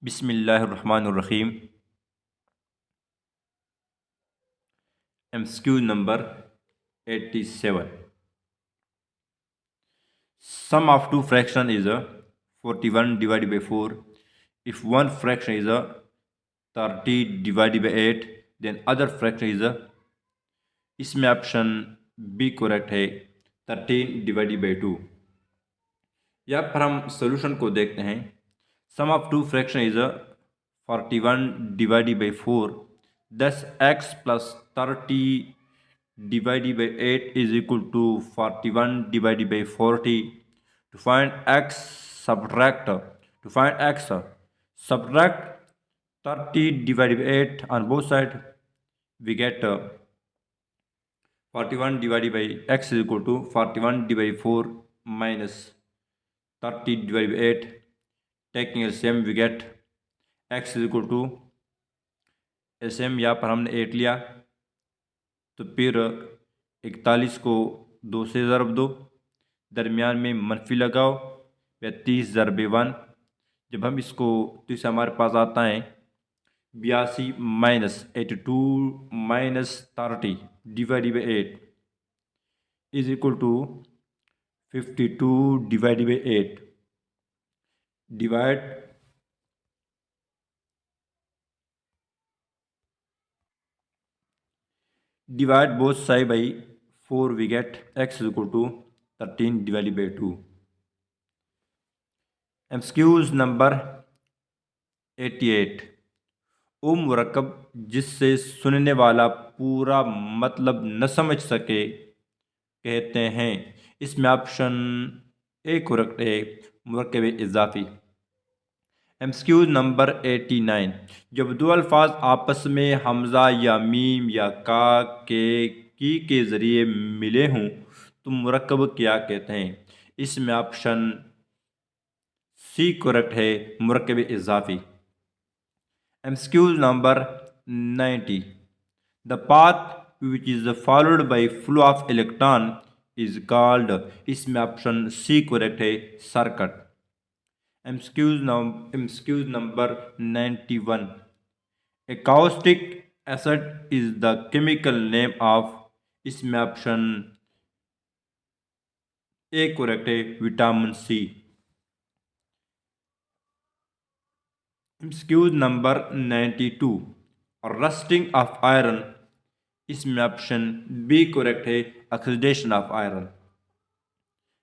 बिस्मिल्लाहिर्रहमानिर्रहीम। MCQ number 87. Sum of two fraction is a 41 divided by 4. If one fraction is a 30 divided by 8, then other fraction is a, इसमें option B correct है 13 divided by 2। यहाँ पर हम solution को देखते हैं। Sum of two fraction is 41 divided by 4, thus x plus 30 divided by 8 is equal to 41 divided by 40. To find x, subtract 30 divided by 8 on both sides. We get 41 divided by x is equal to 41 divided by 4 minus 30 divided by 8. Taking LCM we get x is equal to LCM यहाँ पर हमने 8 लिया, तो फिर 41 को 2 से ज़रब दो, दरमियान में मनफी लगाओ, या 30 ज़रब 1। जब हम इसको तो इसे हमारे पास आता है 82 minus 82 minus 30 divide by 8 is equal to 52 divide by 8। Divide both sides by 4, we get x is equal to 13 divided by 2. MCQs number 88. वो मुरक्कब जिससे सुनने वाला पूरा मतलब न समझ सके कहते हैं। इसमें ऑप्शन ए करेक्ट है, मुरक्कब इजाफी। MCQ number 89। जब दो अल्फाज आपस में हमज़ा या मीम या का के ज़रिए मिले हों तो मुरक्कब क्या कहते हैं। इसमें ऑप्शन सी करेक्ट है, मुरक्कब इजाफी। MCQ number 90। The path which is followed by flow of electron is called, इसमें ऑप्शन सी करेक्ट है, circuit. MCQ number 91. A caustic acid is the chemical name of, इसमें ऑप्शन ए करेक्ट है, vitamin C. MCQ number 92. Rusting of iron, इसमें option B correct है, oxidation of iron.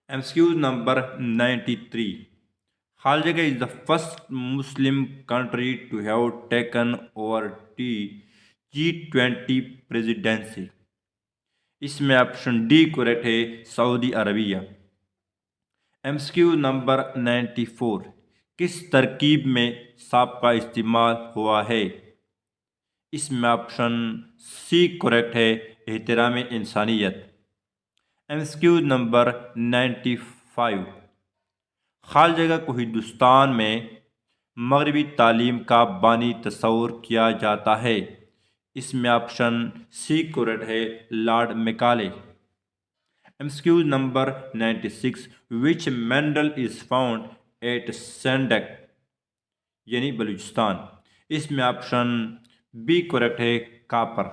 MCQ number 93. Khaljaga is the first Muslim country to have taken over G20 presidency. इसमें option D correct है, Saudi Arabia. MCQ number 94. किस तरकीब में सांप का इस्तेमाल हुआ है। इसमें ऑप्शन सी करेक्ट है, एहतराम इंसानियत। MCQ number 95. खालजगा को हिंदुस्तान में मगरबी तालीम का बानी तस्वूर किया जाता है। इसमें ऑप्शन सी करेक्ट है, Lord Macaulay. MCQ number 96. Which mineral is found at Saindak, यानी बलूचिस्तान। इसमें ऑप्शन बी करेक्ट है, copper.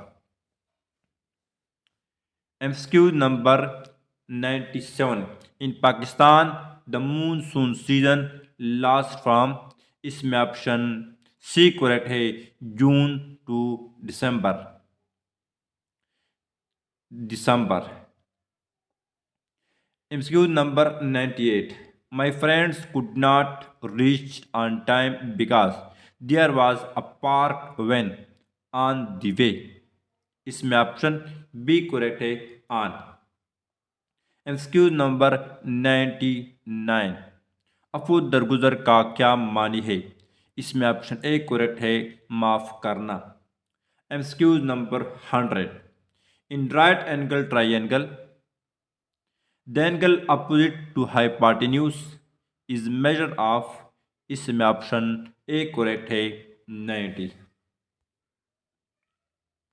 MCQ number 97. In Pakistan the monsoon season last from, इसमें ऑप्शन सी करेक्ट है, June to December. MCQ number 98. My friends could not reach on time because there was a park van on the way. इसमें option B correct है, on. MCQ number 99. अफू दरगुजर का क्या मानी है। इसमें ऑप्शन ए करेक्ट है, माफ़ करना। MCQ number 100. In right angle triangle the angle opposite to hypotenuse is measure of, इसमें ऑप्शन ए करेक्ट है, 90।